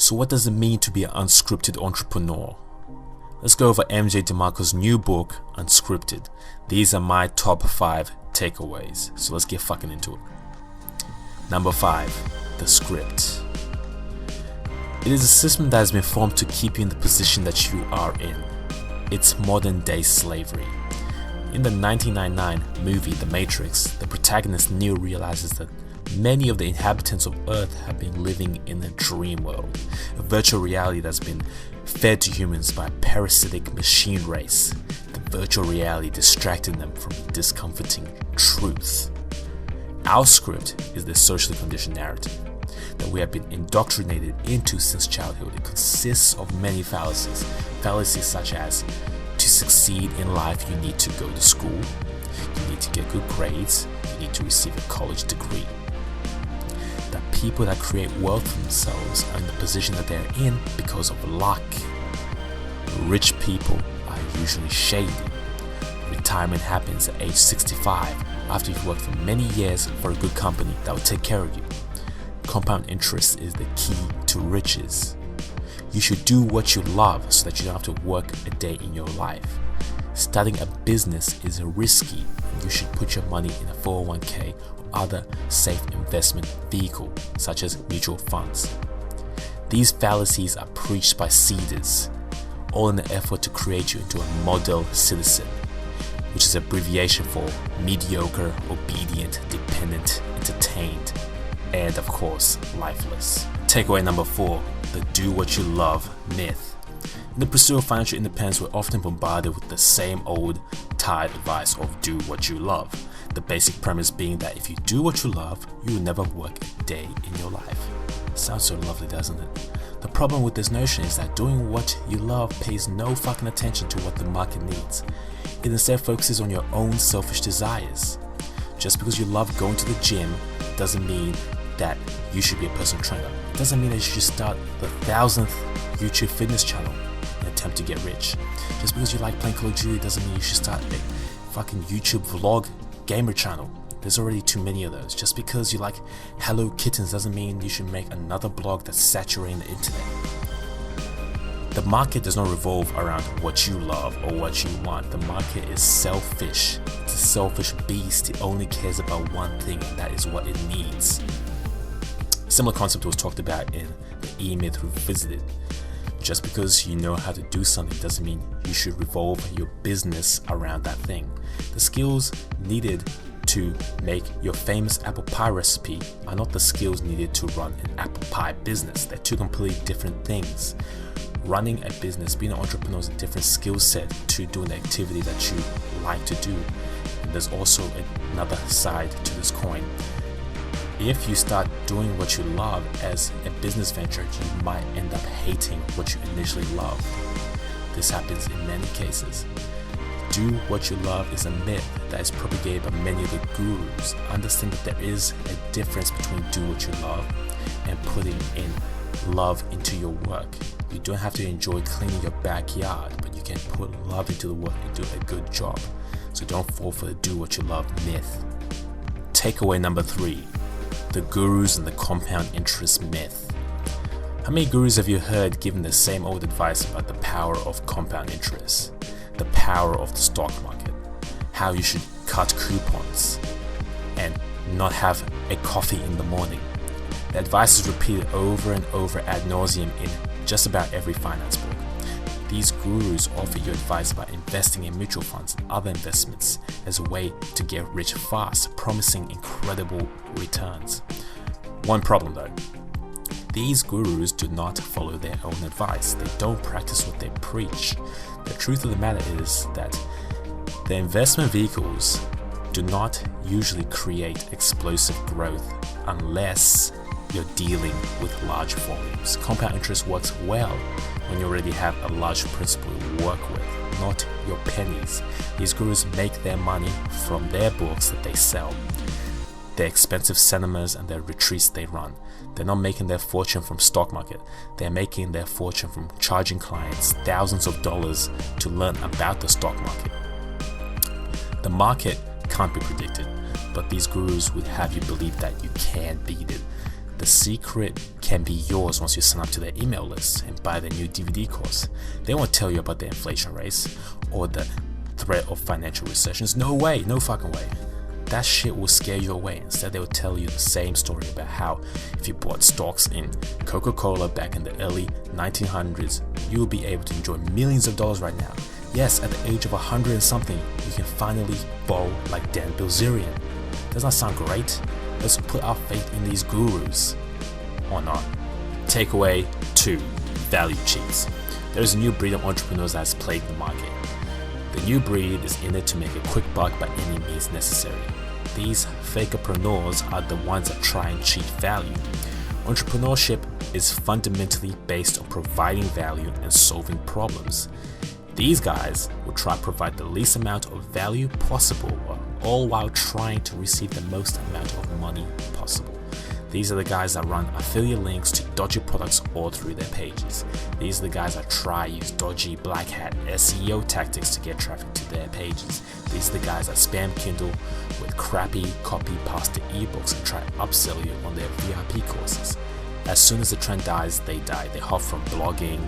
So what does it mean to be an unscripted entrepreneur? Let's go over MJ DeMarco's new book, Unscripted. These are my top 5 takeaways. So let's get fucking into it. Number 5, the script. It is a system that has been formed to keep you in the position that you are in. It's modern day slavery. In the 1999 movie The Matrix, the protagonist Neo realizes that many of the inhabitants of Earth have been living in a dream world, a virtual reality that's been fed to humans by a parasitic machine race, the virtual reality distracting them from the discomforting truth. Our script is the socially conditioned narrative that we have been indoctrinated into since childhood. It consists of many fallacies such as, to succeed in life you need to go to school, you need to get good grades, you need to receive a college degree. That people that create wealth for themselves are in the position that they're in because of luck. Rich people are usually shady. Retirement happens at age 65 after you've worked for many years for a good company that will take care of you. Compound interest is the key to riches. You should do what you love so that you don't have to work a day in your life. Starting a business is risky. You should put your money in a 401k or other safe investment vehicle such as mutual funds. These fallacies are preached by seeders, all in an effort to create you into a model citizen, which is an abbreviation for mediocre, obedient, dependent, entertained, and of course, lifeless. Takeaway number 4, the do what you love myth. In the pursuit of financial independence, we're often bombarded with the same old tired advice of do what you love. The basic premise being that if you do what you love, you will never work a day in your life. Sounds so lovely, doesn't it? The problem with this notion is that doing what you love pays no fucking attention to what the market needs. It instead focuses on your own selfish desires. Just because you love going to the gym doesn't mean that you should be a personal trainer. It doesn't mean that you should start the 1000th YouTube fitness channel in an attempt to get rich. Just because you like playing Call of Duty doesn't mean you should start a fucking YouTube vlog gamer channel. There's already too many of those. Just because you like Hello Kittens doesn't mean you should make another blog that's saturating the internet. The market does not revolve around what you love or what you want. The market is selfish. It's a selfish beast. It only cares about one thing, and that is what it needs. A similar concept was talked about in the E-Myth Revisited. Just because you know how to do something doesn't mean you should revolve your business around that thing. The skills needed to make your famous apple pie recipe are not the skills needed to run an apple pie business. They're two completely different things. Running a business, being an entrepreneur is a different skill set to doing the activity that you like to do. And there's also another side to this coin. If you start doing what you love as a business venture, you might end up hating what you initially loved. This happens in many cases. Do what you love is a myth that is propagated by many of the gurus. Understand that there is a difference between do what you love and putting in love into your work. You don't have to enjoy cleaning your backyard, but you can put love into the work and do a good job. So don't fall for the do what you love myth. Takeaway number 3, the gurus and the compound interest myth. How many gurus have you heard giving the same old advice about the power of compound interest, the power of the stock market, how you should cut coupons and not have a coffee in the morning? The advice is repeated over and over ad nauseum in just about every finance book. These gurus offer you advice about investing in mutual funds and other investments as a way to get rich fast, promising incredible returns. One problem though, these gurus do not follow their own advice. They don't practice what they preach. The truth of the matter is that the investment vehicles do not usually create explosive growth unless you're dealing with large volumes. Compound interest works well when you already have a large principal to work with, not your pennies. These gurus make their money from their books that they sell, their expensive cinemas and their retreats they run. They're not making their fortune from stock market. They're making their fortune from charging clients thousands of dollars to learn about the stock market. The market can't be predicted, but these gurus would have you believe that you can beat it. The secret can be yours once you sign up to their email list and buy their new DVD course. They won't tell you about the inflation rates or the threat of financial recessions. No way, no fucking way. That shit will scare you away. Instead, they will tell you the same story about how if you bought stocks in Coca-Cola back in the early 1900s, you will be able to enjoy millions of dollars right now. Yes, at the age of 100 and something, you can finally bowl like Dan Bilzerian. Doesn't that sound great? Let's put our faith in these gurus. Or not. Takeaway 2. Value cheats. There is a new breed of entrepreneurs that has plagued the market. The new breed is in it to make a quick buck by any means necessary. These fakerpreneurs are the ones that try and cheat value. Entrepreneurship is fundamentally based on providing value and solving problems. These guys will try to provide the least amount of value possible, all while trying to receive the most amount of money possible. These are the guys that run affiliate links to dodgy products all through their pages. These are the guys that try use dodgy black hat SEO tactics to get traffic to their pages. These are the guys that spam Kindle with crappy copy pasta ebooks and try to upsell you on their VIP courses. As soon as the trend dies, they die. They hop from blogging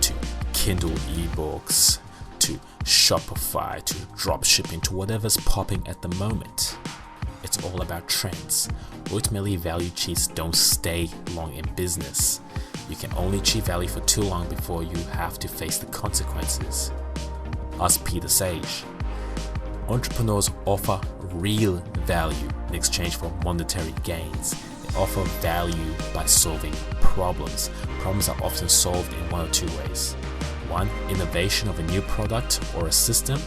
to Kindle ebooks to Shopify to drop shipping to whatever's popping at the moment. It's all about trends. Ultimately, value cheats don't stay long in business. You can only achieve value for too long before you have to face the consequences. Ask Peter Sage. Entrepreneurs offer real value in exchange for monetary gains. They offer value by solving problems. Problems are often solved in one of two ways. 1. Innovation of a new product or a system.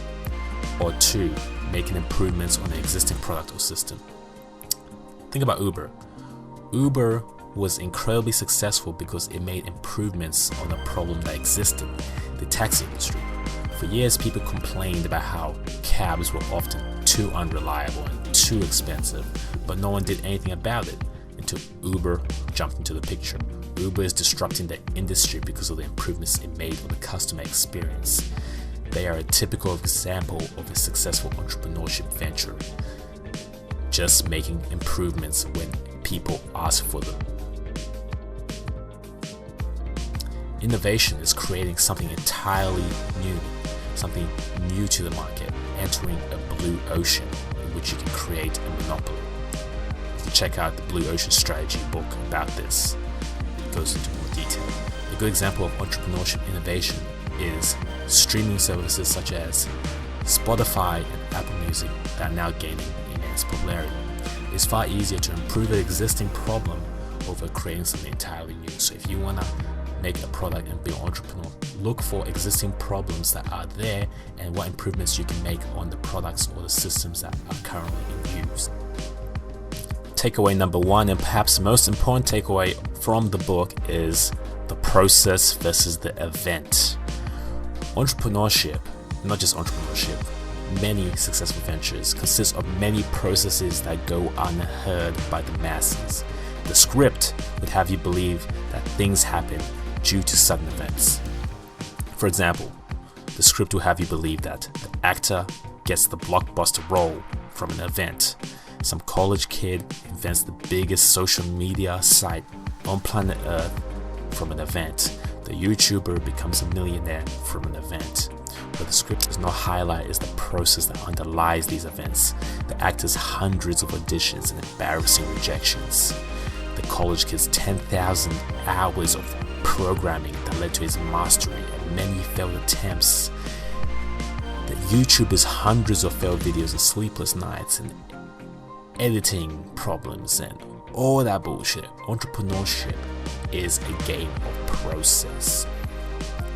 Or 2. Making improvements on the existing product or system. Think about Uber. Uber was incredibly successful because it made improvements on a problem that existed, the taxi industry. For years, people complained about how cabs were often too unreliable and too expensive, but no one did anything about it until Uber jumped into the picture. Uber is disrupting the industry because of the improvements it made on the customer experience. They are a typical example of a successful entrepreneurship venture, just making improvements when people ask for them. Innovation is creating something entirely new to the market, entering a blue ocean in which you can create a monopoly. You can check out the Blue Ocean Strategy book about this. It goes into more detail. A good example of entrepreneurship innovation is streaming services such as Spotify and Apple Music that are now gaining immense popularity. It's far easier to improve an existing problem over creating something entirely new. So if you want to make a product and be an entrepreneur, look for existing problems that are there and what improvements you can make on the products or the systems that are currently in use. Takeaway number 1, and perhaps the most important takeaway from the book, is the process versus the event. Entrepreneurship, not just entrepreneurship, many successful ventures consist of many processes that go unheard by the masses. The script would have you believe that things happen due to sudden events. For example, the script will have you believe that the actor gets the blockbuster role from an event. Some college kid invents the biggest social media site on planet Earth from an event. The YouTuber becomes a millionaire from an event. What the script does not highlight is the process that underlies these events. The actor's hundreds of auditions and embarrassing rejections. The college kid's 10,000 hours of programming that led to his mastery and many failed attempts. The YouTuber's hundreds of failed videos and sleepless nights and editing problems and all that bullshit. Entrepreneurship is a game of process.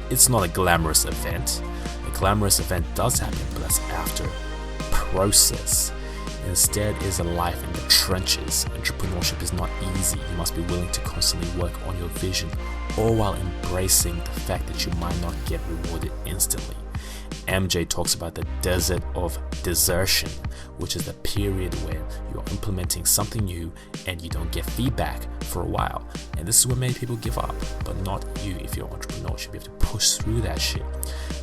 It's not a glamorous event. A glamorous event does happen, but that's after process. Instead is a life in the trenches. Entrepreneurship is not easy. You must be willing to constantly work on your vision, all while embracing the fact that you might not get rewarded instantly. MJ talks about the desert of desertion, which is the period where you're implementing something new and you don't get feedback for a while. And this is where many people give up, but not you. If you're an entrepreneur, you should be able to push through that shit.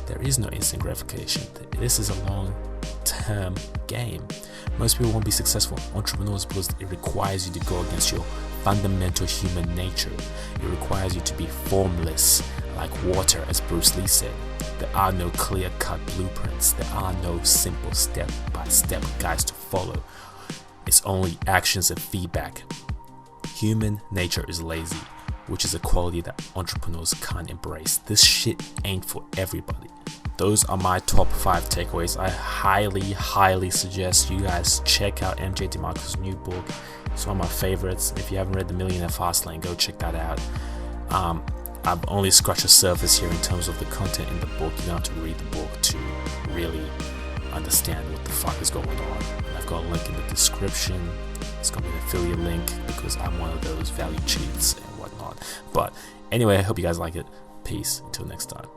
There is no instant gratification. This is a long-term game. Most people won't be successful entrepreneurs because it requires you to go against your fundamental human nature. It requires you to be formless, like water, as Bruce Lee said. There are no clear-cut blueprints. There are no simple step-by-step guides to follow. It's only actions and feedback. Human nature is lazy, which is a quality that entrepreneurs can't embrace. This shit ain't for everybody. Those are my top 5 takeaways. I highly suggest you guys check out MJ DeMarco's new book. It's one of my favorites. If you haven't read The Millionaire Fastlane, go check that out. I've only scratched the surface here in terms of the content in the book. You don't have to read the book to really understand what the fuck is going on. And I've got a link in the description. It's going to be an affiliate link because I'm one of those value cheats and whatnot. But anyway, I hope you guys like it. Peace. Until next time.